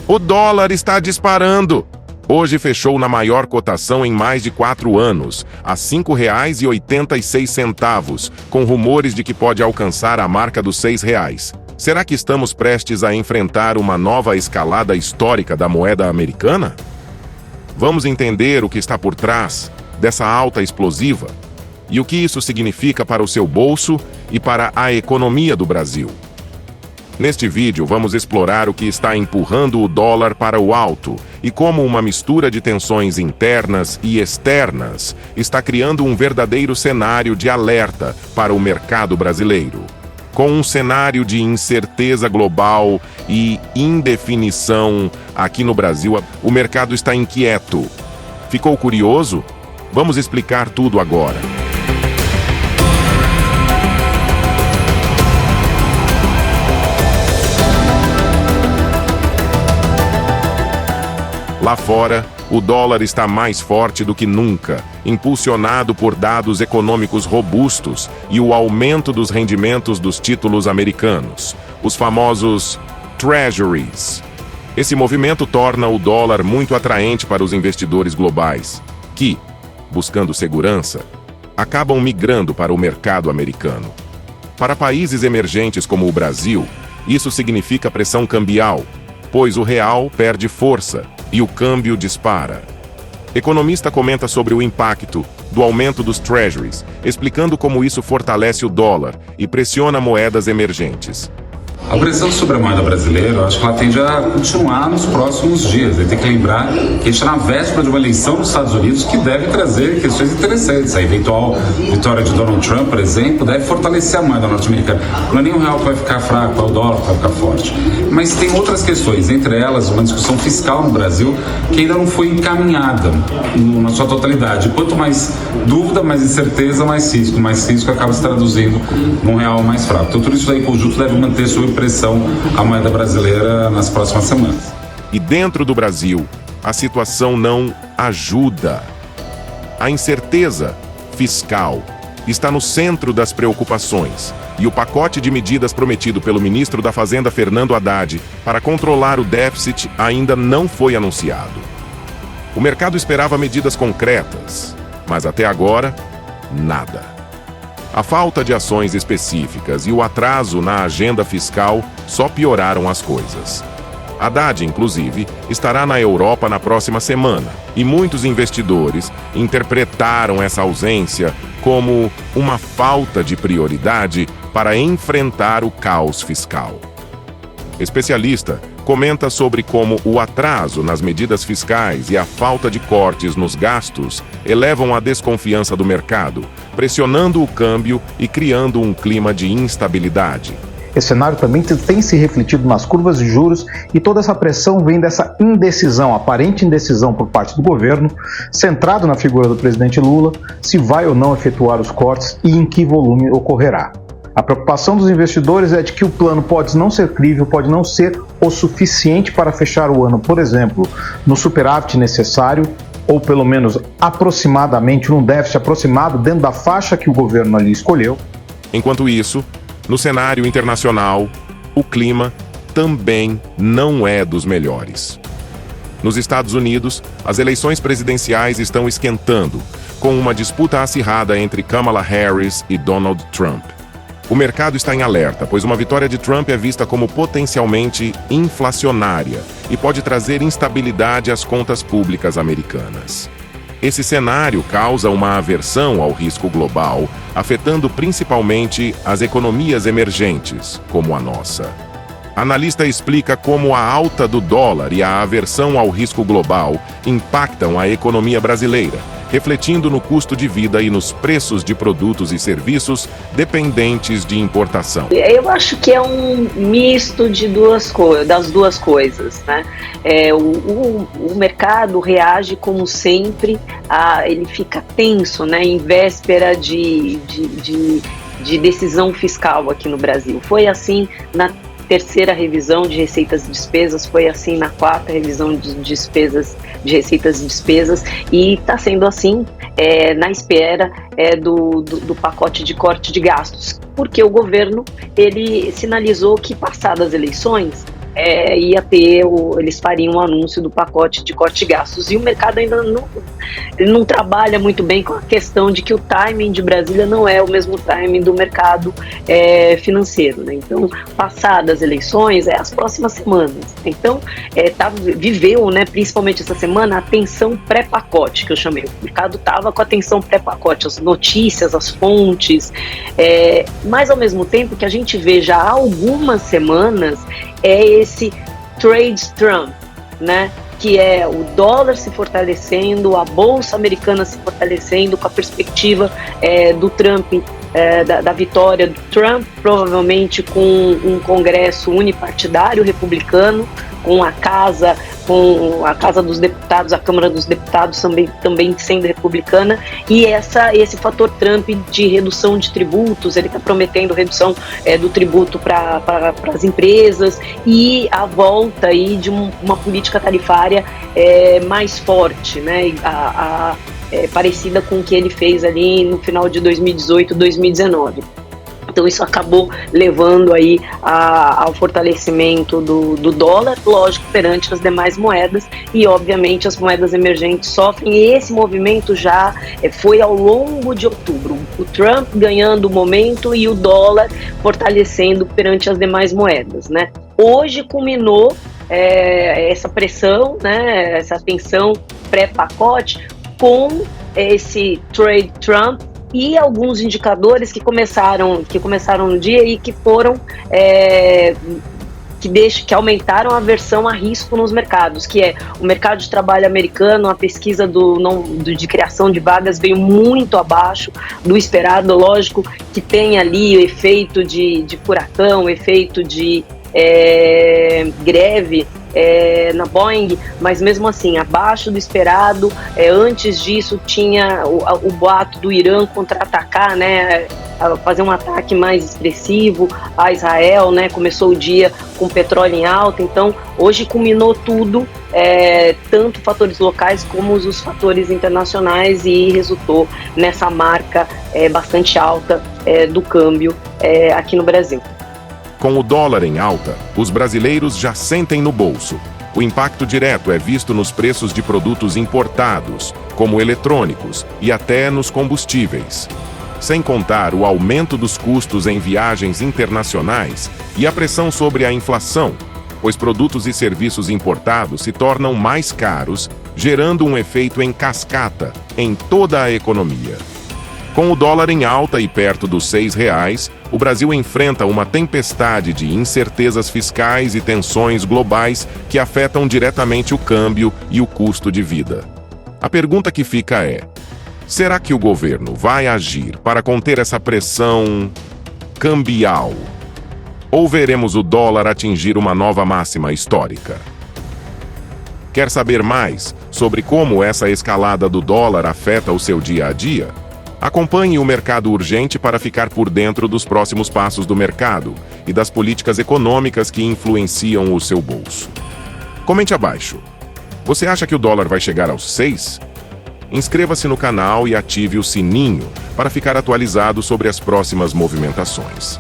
O dólar está disparando. Hoje fechou na maior cotação em mais de 4 anos, a R$ 5,86, com rumores de que pode alcançar a marca dos R$ 6. Será que estamos prestes a enfrentar uma nova escalada histórica da moeda americana? Vamos entender o que está por trás dessa alta explosiva e o que isso significa para o seu bolso e para a economia do Brasil. Neste vídeo, vamos explorar o que está empurrando o dólar para o alto e como uma mistura de tensões internas e externas está criando um verdadeiro cenário de alerta para o mercado brasileiro. Com um cenário de incerteza global e indefinição aqui no Brasil, o mercado está inquieto. Ficou curioso? Vamos explicar tudo agora. Lá fora, o dólar está mais forte do que nunca, impulsionado por dados econômicos robustos e o aumento dos rendimentos dos títulos americanos, os famosos Treasuries. Esse movimento torna o dólar muito atraente para os investidores globais, que, buscando segurança, acabam migrando para o mercado americano. Para países emergentes como o Brasil, isso significa pressão cambial, pois o real perde força e o câmbio dispara. Economista comenta sobre o impacto do aumento dos treasuries, explicando como isso fortalece o dólar e pressiona moedas emergentes. A pressão sobre a moeda brasileira, eu acho que ela tende a continuar nos próximos dias. Tem que lembrar que a gente está na véspera de uma eleição nos Estados Unidos que deve trazer questões interessantes. A eventual vitória de Donald Trump, por exemplo, deve fortalecer a moeda norte-americana. Não é nem o real que vai ficar fraco, é o dólar que vai ficar forte. Mas tem outras questões, entre elas uma discussão fiscal no Brasil que ainda não foi encaminhada na sua totalidade. Quanto mais dúvida, mais incerteza, mais risco acaba se traduzindo num real mais fraco. Então tudo isso daí em conjunto deve manter sob pressão a moeda brasileira nas próximas semanas. E dentro do Brasil, a situação não ajuda. A incerteza fiscal está no centro das preocupações, e o pacote de medidas prometido pelo ministro da Fazenda, Fernando Haddad, para controlar o déficit ainda não foi anunciado. O mercado esperava medidas concretas, mas até agora, nada. A falta de ações específicas e o atraso na agenda fiscal só pioraram as coisas. Haddad, inclusive, estará na Europa na próxima semana, e muitos investidores interpretaram essa ausência como uma falta de prioridade para enfrentar o caos fiscal. Especialista comenta sobre como o atraso nas medidas fiscais e a falta de cortes nos gastos elevam a desconfiança do mercado, pressionando o câmbio e criando um clima de instabilidade. Esse cenário também tem se refletido nas curvas de juros e toda essa pressão vem dessa indecisão, aparente indecisão por parte do governo, centrado na figura do presidente Lula, se vai ou não efetuar os cortes e em que volume ocorrerá. A preocupação dos investidores é de que o plano pode não ser crível, pode não ser o suficiente para fechar o ano, por exemplo, no superávit necessário, ou pelo menos aproximadamente, num déficit aproximado dentro da faixa que o governo ali escolheu. Enquanto isso, no cenário internacional, o clima também não é dos melhores. Nos Estados Unidos, as eleições presidenciais estão esquentando, com uma disputa acirrada entre Kamala Harris e Donald Trump. O mercado está em alerta, pois uma vitória de Trump é vista como potencialmente inflacionária e pode trazer instabilidade às contas públicas americanas. Esse cenário causa uma aversão ao risco global, afetando principalmente as economias emergentes, como a nossa. Analista explica como a alta do dólar e a aversão ao risco global impactam a economia brasileira, refletindo no custo de vida e nos preços de produtos e serviços dependentes de importação. Eu acho que é um misto de das duas coisas, né? O mercado reage como sempre, ele fica tenso, né, em véspera de decisão fiscal aqui no Brasil. Foi assim na terceira revisão de receitas e despesas, foi assim na quarta revisão de receitas e despesas, e está sendo assim na espera do pacote de corte de gastos, porque o governo ele sinalizou que, passadas as eleições, ia ter, eles fariam um anúncio do pacote de corte de gastos. E o mercado ainda não trabalha muito bem com a questão de que o timing de Brasília não é o mesmo timing do mercado financeiro, né? Então, passadas as eleições, as próximas semanas. Então, viveu, né, principalmente essa semana, a tensão pré-pacote, que eu chamei. O mercado estava com a tensão pré-pacote, as notícias, as fontes, mas ao mesmo tempo que a gente vê já há algumas semanas esse trade Trump, né? Que é o dólar se fortalecendo, a bolsa americana se fortalecendo com a perspectiva do Trump, da vitória do Trump, provavelmente com um congresso unipartidário republicano, com a Casa dos Deputados, a Câmara dos Deputados também sendo republicana, e esse fator Trump de redução de tributos, ele está prometendo redução do tributo para as empresas e a volta aí de uma política tarifária mais forte, né, parecida com o que ele fez ali no final de 2018, 2019. Então isso acabou levando aí ao fortalecimento do dólar, lógico, perante as demais moedas, e obviamente as moedas emergentes sofrem, e esse movimento já foi ao longo de outubro, o Trump ganhando o momento e o dólar fortalecendo perante as demais moedas, né? Hoje culminou essa pressão, né, essa tensão pré-pacote com esse trade Trump, e alguns indicadores que começaram no dia e que foram que aumentaram a aversão a risco nos mercados, que é o mercado de trabalho americano. A pesquisa de criação de vagas veio muito abaixo do esperado, lógico que tem ali o efeito de furacão, o efeito de greve na Boeing, mas mesmo assim, abaixo do esperado. Antes disso tinha o boato do Irã contra-atacar, né, fazer um ataque mais expressivo a Israel, né, começou o dia com petróleo em alta. Então hoje culminou tudo, tanto fatores locais como os fatores internacionais, e resultou nessa marca bastante alta do câmbio aqui no Brasil. Com o dólar em alta, os brasileiros já sentem no bolso. O impacto direto é visto nos preços de produtos importados, como eletrônicos, e até nos combustíveis. Sem contar o aumento dos custos em viagens internacionais e a pressão sobre a inflação, pois produtos e serviços importados se tornam mais caros, gerando um efeito em cascata em toda a economia. Com o dólar em alta e perto dos R$6, o Brasil enfrenta uma tempestade de incertezas fiscais e tensões globais que afetam diretamente o câmbio e o custo de vida. A pergunta que fica é: será que o governo vai agir para conter essa pressão cambial? Ou veremos o dólar atingir uma nova máxima histórica? Quer saber mais sobre como essa escalada do dólar afeta o seu dia a dia? Acompanhe o Mercado Urgente para ficar por dentro dos próximos passos do mercado e das políticas econômicas que influenciam o seu bolso. Comente abaixo. Você acha que o dólar vai chegar aos 6? Inscreva-se no canal e ative o sininho para ficar atualizado sobre as próximas movimentações.